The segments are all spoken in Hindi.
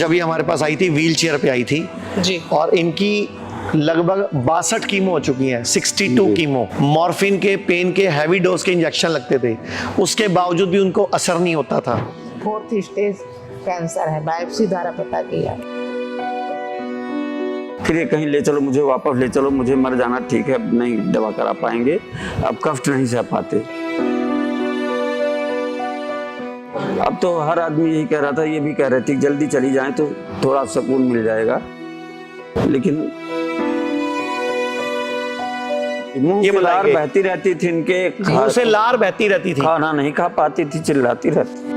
जब ये हमारे पास आई थी व्हील चेयर पे आई थी जी। और इनकी लगभग 62 कीमो हो चुकी हैं, 62 कीमो। मॉर्फिन के, पेन के, हैवी डोज के इंजेक्शन लगते थे, उसके बावजूद भी उनको असर नहीं होता था। 4th स्टेज कैंसर है, बायोप्सी द्वारा पता किया। फिर ये कहीं ले चलो, मुझे वापस ले चलो, मुझे मर जाना ठीक है, अब नहीं दवा करा पाएंगे, अब कष्ट नहीं सह पाते। अब तो हर आदमी यही कह रहा था, ये भी कह रहे थे जल्दी चली जाएं तो थोड़ा सुकून मिल जाएगा, लेकिन मुंह से लार बहती रहती थी इनके, मुंह से लार बहती रहती थी, खाना नहीं खा पाती थी, चिल्लाती रहती।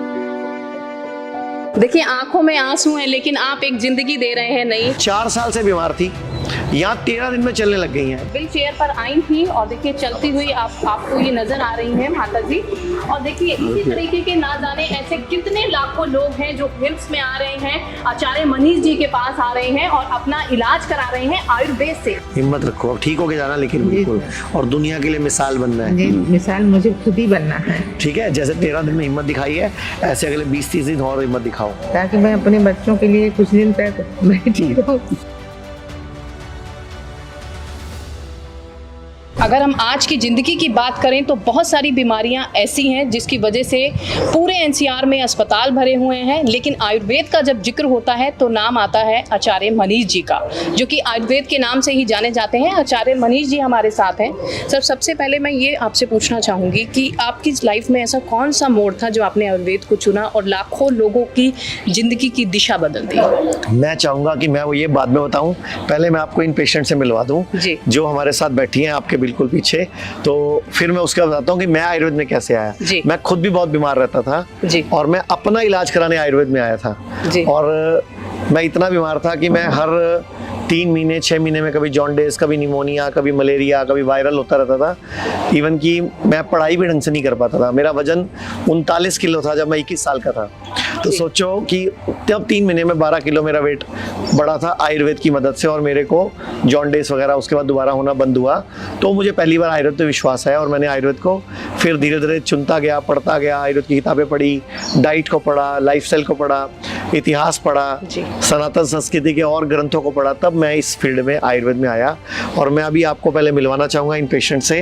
देखिए आंखों में आंसू हैं, लेकिन आप एक जिंदगी दे रहे हैं नई। 4 साल से बीमार थी, यहाँ 13 दिन में चलने लग गई हैं। व्हील चेयर पर आई थी और देखिए चलती हुई आपको ये नजर आ रही हैं माता जी। और देखिए इसी तरीके के ना जाने ऐसे कितने लाखों लोग हैं जो हिम्स में आ रहे हैं, आचार्य मनीष जी के पास आ रहे हैं और अपना इलाज करा रहे हैं आयुर्वेद से। हिम्मत रखो, अब ठीक होके जाना, लेकिन बिल्कुल, और दुनिया के लिए मिसाल बनना है। जी, मिसाल मुझे खुद ही बनना है, ठीक है, जैसे 13 दिन में हिम्मत दिखाई है, ऐसे अगले 20-30 दिन और हिम्मत दिखाओ, ताकि मैं अपने बच्चों के लिए कुछ दिन तक बैठी रहूं। अगर हम आज की ज़िंदगी की बात करें तो बहुत सारी बीमारियां ऐसी हैं जिसकी वजह से पूरे एनसीआर में अस्पताल भरे हुए हैं, लेकिन आयुर्वेद का जब जिक्र होता है तो नाम आता है आचार्य मनीष जी का, जो कि आयुर्वेद के नाम से ही जाने जाते हैं। आचार्य मनीष जी हमारे साथ हैं। सर, सबसे पहले मैं ये आपसे पूछना चाहूँगी कि आपकी लाइफ में ऐसा कौन सा मोड़ था जो आपने आयुर्वेद को चुना और लाखों लोगों की ज़िंदगी की दिशा बदल दी? मैं चाहूँगा कि मैं वो ये बाद में बताऊँ, पहले मैं आपको इन पेशेंट से मिलवा दूँ जो हमारे साथ बैठी हैं आपके बिल्कुल पीछे, तो फिर मैं उसके बताता हूँ कि मैं आयुर्वेद में कैसे आया। मैं खुद भी बहुत बीमार रहता था और मैं अपना इलाज कराने आयुर्वेद में आया था, और मैं इतना बीमार था कि मैं हर 3 महीने 6 महीने में कभी जॉन्डिस, कभी निमोनिया, कभी मलेरिया, कभी वायरल होता रहता था। इवन कि मैं पढ़ाई भी ढंग से नहीं कर पाता था। मेरा वजन 39 किलो था जब मैं 21 साल का था, तो सोचो कि तब 3 महीने में 12 किलो मेरा वेट बढ़ा था आयुर्वेद की मदद से, और मेरे को जॉन्डिस वगैरह उसके बाद दोबारा होना बंद हुआ। तो मुझे पहली बार आयुर्वेद पे विश्वास आया और मैंने आयुर्वेद को फिर धीरे धीरे चुनता गया, पढ़ता गया, आयुर्वेद की किताबें पढ़ी, डाइट को पढ़ा, लाइफस्टाइल को पढ़ा, इतिहास पढ़ा, सनातन संस्कृति के और ग्रंथों को पढ़ा, तब मैं इस फील्ड में आयुर्वेद में आया। और मैं अभी आपको पहले मिलवाना चाहूँगा इन पेशेंट से।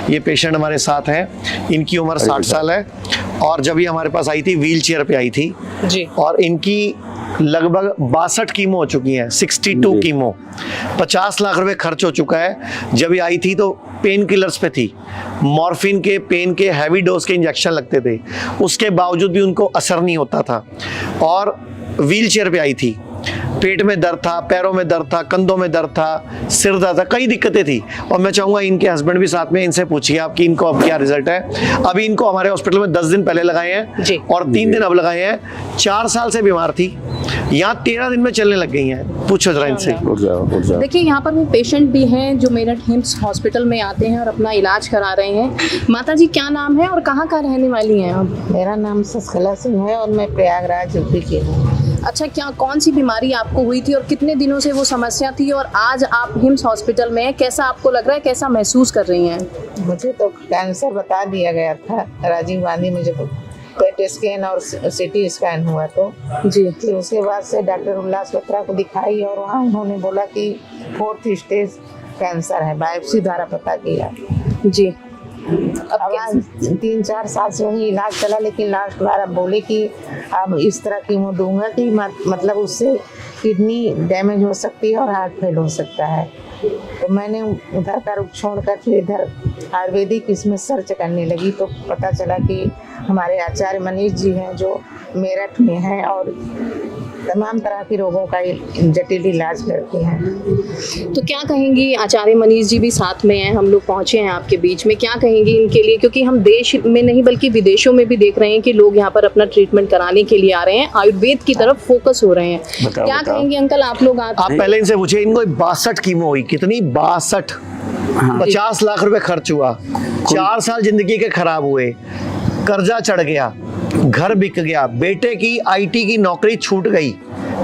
ये पेशेंट हमारे साथ हैं, इनकी उम्र 60 साल है और जब ये हमारे पास आई थी व्हील चेयर पे आई थी और इनकी लगभग 62 कीमो हो चुकी हैं, 62 कीमो, 50 लाख रुपए खर्च हो चुका है। जब ये आई थी तो पेन किलर्स पे थी, मॉर्फिन के, पेन के, हैवी डोज के इंजेक्शन लगते थे, उसके बावजूद भी उनको असर नहीं होता था, और व्हील चेयर पे आई थी। पेट में दर्द था, पैरों में दर्द था, कंधों में दर्द था, सिर दर्द था, कई दिक्कतें थी। और मैं चाहूँगा इनके हस्बैंड भी साथ में, इनसे पूछिए आप कि इनको अब क्या रिजल्ट है। अभी इनको हमारे हॉस्पिटल में 10 दिन पहले लगाए हैं और 3 दिन अब लगाए हैं। 4 साल से बीमार थी, यहाँ 13 दिन में चलने लग गई हैं। पूछो जरा इनसे। देखिए यहाँ पर वो पेशेंट भी हैं जो मेरठ हिम्स हॉस्पिटल में आते हैं और अपना इलाज करा रहे हैं। माता जी क्या नाम है और कहाँ का रहने वाली हैं आप? मेरा नाम शशिकला सिंह है और मैं प्रयागराज यूपी की हूँ। अच्छा, क्या कौन सी बीमारी आपको हुई थी और कितने दिनों से वो समस्या थी, और आज आप हिम्स हॉस्पिटल में हैं, कैसा आपको लग रहा है, कैसा महसूस कर रही हैं? मुझे तो कैंसर बता दिया गया था राजीव गांधी में, जब पेट स्कैन और सिटी स्कैन हुआ तो फिर उसके बाद से डॉक्टर उल्लास बत्रा को दिखाई और वहाँ उन्होंने बोला कि 4th स्टेज कैंसर है, बायोप्सी द्वारा पता किया। अब 3-4 साल से वही इलाज चला, लेकिन लास्ट बार अब बोले कि अब इस तरह कीमो दूंगा कि मतलब उससे किडनी डैमेज हो सकती है और हार्ट फेल हो सकता है। तो मैंने उधर का रुख छोड़कर फिर इधर आयुर्वेदिक इसमें सर्च करने लगी, तो पता चला कि हमारे आचार्य मनीष जी हैं जो मेरठ में हैं और तमाम तरह के रोगों का जटिल इलाज करते हैं। तो क्या कहेंगी, आचार्य मनीष जी भी साथ में हैं, हम लोग पहुंचे हैं आपके बीच में, क्या कहेंगी इनके लिए, क्योंकि हम देश में नहीं बल्कि विदेशों में भी देख रहे हैं कि लोग यहाँ पर अपना ट्रीटमेंट कराने के लिए आ रहे हैं, आयुर्वेद की तरफ फोकस हो रहे हैं। क्या कहेंगे अंकल आप लोग? आप पहले इनसे पूछिए, इनको 62 कीमो हुई, कितनी? 62, 50 लाख रुपए खर्च हुआ, 4 साल जिंदगी के खराब हुए, कर्जा चढ़ गया, घर बिक गया, बेटे की आईटी की नौकरी छूट गई।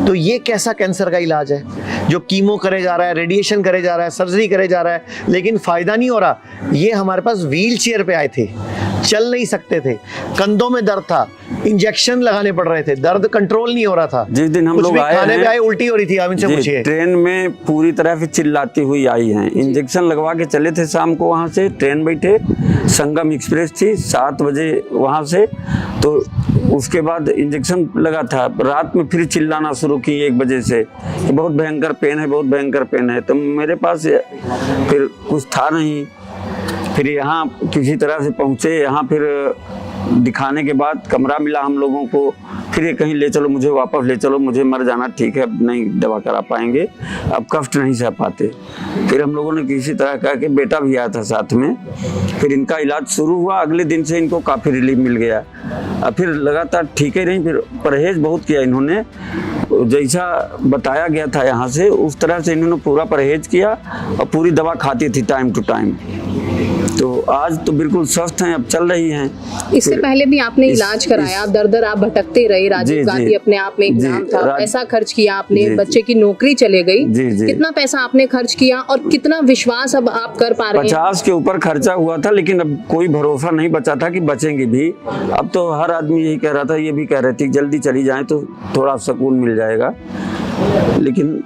तो ये कैसा कैंसर का इलाज है जो कीमो करे जा रहा है, रेडिएशन करे जा रहा है, सर्जरी करे जा रहा है, लेकिन फायदा नहीं हो रहा। ये हमारे पास व्हील चेयर पे आए थे चल नहीं सकते थे, कंधों में दर्द था, इंजेक्शन लगाने पड़ रहे थे, दर्द कंट्रोल नहीं हो रहा था। जिस दिन हम लोग आए खाने में आए उल्टी हो रही थी, आप इनसे पूछिए। ट्रेन में पूरी तरह से चिल्लाती हुई आई हैं, इंजेक्शन लगवा के चले थे शाम को, वहाँ से ट्रेन बैठे, संगम एक्सप्रेस थी 7 बजे वहाँ से, तो उसके बाद इंजेक्शन लगा था, रात में फिर चिल्लाना शुरू की 1 बजे से कि बहुत भयंकर पेन है, बहुत भयंकर पेन है। तो मेरे पास फिर कुछ था नहीं, फिर यहाँ किसी तरह से पहुँचे, यहाँ फिर दिखाने के बाद कमरा मिला हम लोगों को, फिर ये कहीं ले चलो, मुझे वापस ले चलो, मुझे मर जाना ठीक है, अब नहीं दवा करा पाएंगे, अब कष्ट नहीं सह पाते। फिर हम लोगों ने किसी तरह कहा कि बेटा भी आया था साथ में, फिर इनका इलाज शुरू हुआ, अगले दिन से इनको काफ़ी रिलीफ मिल गया। अब फिर लगातार ठीक ही नहीं, फिर परहेज बहुत किया इन्होंने, जैसा बताया गया था यहाँ से उस तरह से इन्होंने पूरा परहेज किया और पूरी दवा खाती थी टाइम टू टाइम। तो आज तो बिल्कुल स्वस्थ हैं, अब चल रही हैं। इससे पहले भी आपने इलाज कराया, दर दर आप भटकते रहे, राजीव गांधी अपने आप में एक नाम था, पैसा खर्च किया आपने, बच्चे की नौकरी चले गई, कितना पैसा आपने खर्च किया और कितना विश्वास अब आप कर पा रहे हैं? 50 के ऊपर खर्चा हुआ था, लेकिन अब कोई भरोसा नहीं बचा था कि बचेंगे भी। अब तो हर आदमी यही कह रहा था, ये भी कह रहे थे जल्दी चली जाए तो थोड़ा सुकून मिल जाएगा, लेकिन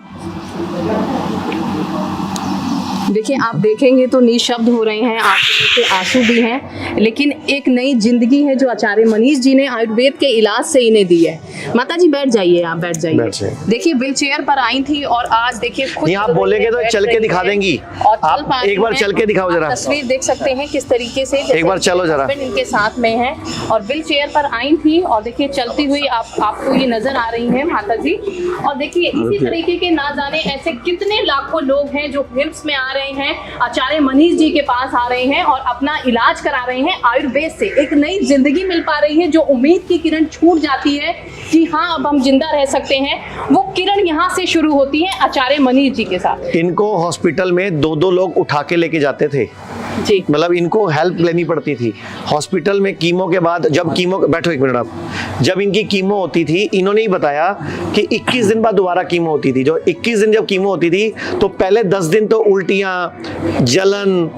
देखिए आप देखेंगे तो निशब्द हो रहे हैं, आंखों में आंसू भी हैं, लेकिन एक नई जिंदगी है जो आचार्य मनीष जी ने आयुर्वेद के इलाज से इन्हें दी है। माता जी बैठ जाइए, आप बैठ जाइए। देखिए व्हील चेयर पर आई थी और आज देखिए खुद आप बोलेंगे तो चल के दिखा देंगी, आप एक बार चल के दिखाओ जरा। तस्वीर देख सकते हैं किस तरीके से, एक बार चलो जरा। इनके साथ में है और व्हील चेयर पर आई थी और देखिए चलती हुई आपको ये नजर आ रही है माता जी। और देखिए इसी तरीके के ना जाने ऐसे कितने लाखों लोग हैं जो हिम्स में आ रहे हैं, आचार्य मनीष जी के पास आ रहे हैं और अपना इलाज करा रहे हैं आयुर्वेद से। एक नई जिंदगी मिल पा रही है, जो उम्मीद की किरण छूट जाती है कि हाँ अब हम जिंदा रह सकते हैं, वो किरण यहाँ से शुरू होती है आचार्य मनीष जी के साथ। इनको हॉस्पिटल में 2-2 लोग उठा के लेके जाते थे जी, मतलब इनको हेल्प लेनी पड़ती थी हॉस्पिटल में। कीमो के बाद जब कीमो, बैठो एक मिनट आप, जब इनकी कीमो होती थी, इन्होंने ही बताया कि 21 दिन बाद दोबारा कीमो होती थी। जो 21 दिन जब कीमो होती थी तो पहले 10 दिन तो उल्टियां, जलन,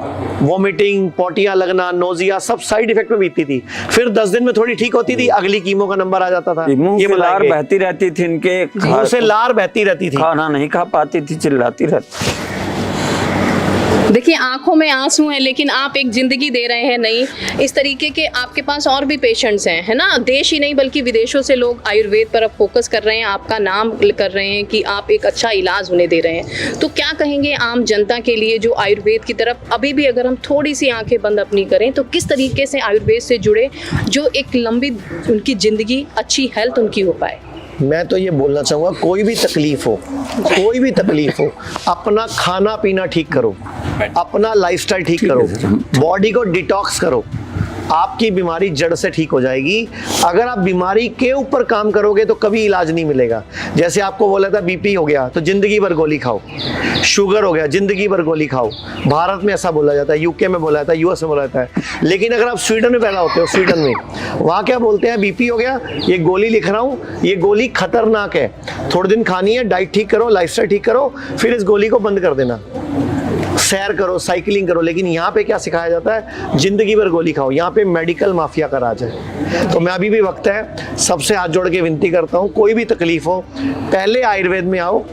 वोमिटिंग, पोटियां लगना, नोजिया सब साइड इफेक्ट में बीतती थी। फिर 10 दिन में थोड़ी ठीक होती थी, अगली कीमो का नंबर आ जाता था। ये लार बहती रहती थी इनके, मुंह से लार बहती रहती थी, खाना नहीं खा पाती थी, चिल्लाती रहती। देखिए आंखों में आंसू हैं, लेकिन आप एक जिंदगी दे रहे हैं नई। इस तरीके के आपके पास और भी पेशेंट्स हैं, है ना, देश ही नहीं बल्कि विदेशों से लोग आयुर्वेद पर अब फोकस कर रहे हैं, आपका नाम कर रहे हैं कि आप एक अच्छा इलाज उन्हें दे रहे हैं। तो क्या कहेंगे आम जनता के लिए जो आयुर्वेद की तरफ अभी भी अगर हम थोड़ी सी आंखें बंद अपनी करें तो किस तरीके से आयुर्वेद से जुड़े, जो एक लंबी उनकी जिंदगी, अच्छी हेल्थ उनकी हो पाए? मैं तो ये बोलना चाहूँगा, कोई भी तकलीफ हो, अपना खाना पीना ठीक करो, अपना लाइफस्टाइल ठीक करो, बॉडी को डिटॉक्स करो, आपकी बीमारी जड़ से ठीक हो जाएगी। अगर आप बीमारी के ऊपर काम करोगे तो कभी इलाज नहीं मिलेगा। जैसे आपको बोला था बीपी हो गया तो जिंदगी भर गोली खाओ, शुगर हो गया जिंदगी भर गोली खाओ। भारत में ऐसा बोला जाता है, यूके में बोला जाता है, यूएस में बोला जाता है। लेकिन अगर आप स्वीडन में पैदा होते हो, स्वीडन में वहाँ क्या बोलते हैं, बीपी हो गया, ये गोली लिख रहा हूँ, ये गोली खतरनाक है, थोड़े दिन खानी है, डाइट ठीक करो, लाइफस्टाइल ठीक करो, फिर इस गोली को बंद कर देना, सैर करो, साइकिलिंग करो। लेकिन यहाँ पे क्या सिखाया जाता है, जिंदगी भर गोली खाओ। यहाँ पे मेडिकल माफिया का राज है। तो मैं अभी भी वक्त है, सबसे हाथ जोड़ के विनती करता हूँ, कोई भी तकलीफ हो पहले आयुर्वेद में आओ।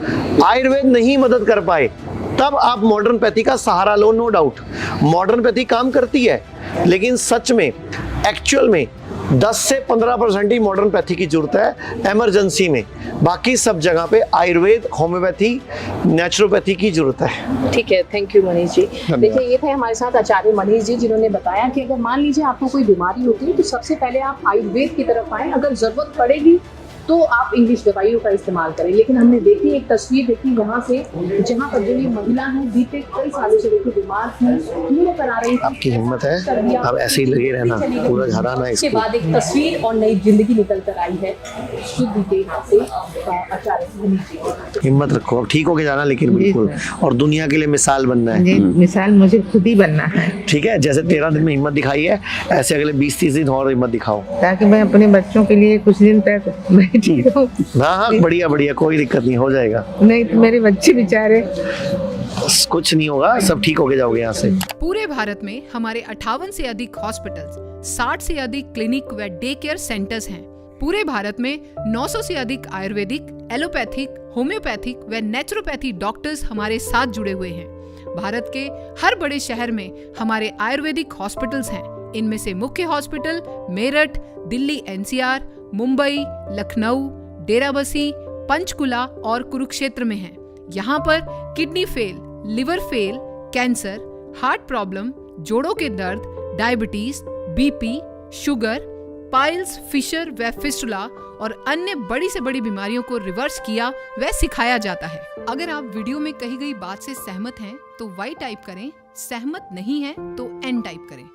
आयुर्वेद नहीं मदद कर पाए तब आप मॉडर्न पैथी का सहारा लो, नो डाउट मॉडर्न पैथी काम करती है, लेकिन सच में एक्चुअल में 10 से 15% ही मॉडर्न पैथी की जरूरत है इमरजेंसी में। बाकी सब जगह पे आयुर्वेद, होम्योपैथी, नेचुरोपैथी की जरूरत है। ठीक है, थैंक यू मनीष जी। देखिए ये थे हमारे साथ आचार्य मनीष जी, जिन्होंने बताया कि अगर मान लीजिए आपको कोई बीमारी होती है तो सबसे पहले आप आयुर्वेद की तरफ आए, अगर जरूरत पड़ेगी तो आप इंग्लिश दवाइयों का इस्तेमाल करें। लेकिन हमने देखी एक तस्वीर देखी यहाँ से, जहाँ पर जो ये महिला है बीते कई सालों से देखिए बीमार थी, कीमो करा रही थी। आपकी हिम्मत है, अब ऐसे ही लगे रहना, पूरा हराना है। इसके बाद एक तस्वीर और नई जिंदगी निकल कर आई है शुद्ध के हाथ से आचार्य मनीष जी। हिम्मत रखो, अब ठीक होके जाना, लेकिन बिल्कुल, और दुनिया के लिए मिसाल बनना है। मिसाल मुझे खुद ही बनना है, ठीक है, जैसे 13 दिन में हिम्मत दिखाई है, ऐसे अगले 20-30 दिन और हिम्मत दिखाओ, ताकि मैं अपने बच्चों के लिए कुछ दिन तक ठीक हूँ। हाँ, बढ़िया बढ़िया, कोई दिक्कत नहीं, हो जाएगा। नहीं तो मेरे बच्चे बेचारे, कुछ नहीं होगा, सब ठीक होके जाओगे यहाँ से। पूरे भारत में हमारे 58 से अधिक हॉस्पिटल्स 60 से अधिक क्लिनिक व डे केयर सेंटर्स हैं। पूरे भारत में 900 से अधिक आयुर्वेदिक, एलोपैथिक, होम्योपैथिक व नेचुरोपैथी डॉक्टर्स हमारे साथ जुड़े हुए हैं। भारत के हर बड़े शहर में हमारे आयुर्वेदिक हॉस्पिटल्स हैं। इनमें से मुख्य हॉस्पिटल मेरठ, दिल्ली NCR, मुंबई, लखनऊ, डेराबसी, पंचकुला और कुरुक्षेत्र में हैं। यहाँ पर kidney fail, liver fail, cancer, heart problem, जोड़ों के दर्द, diabetes, BP, sugar, piles, fissure व फिस्टुला और अन्य बड़ी से बड़ी बीमारियों को रिवर्स किया व सिखाया जाता है। अगर आप वीडियो में कही गई बात से सहमत हैं तो Y टाइप करें, सहमत नहीं हैं तो N टाइप करें।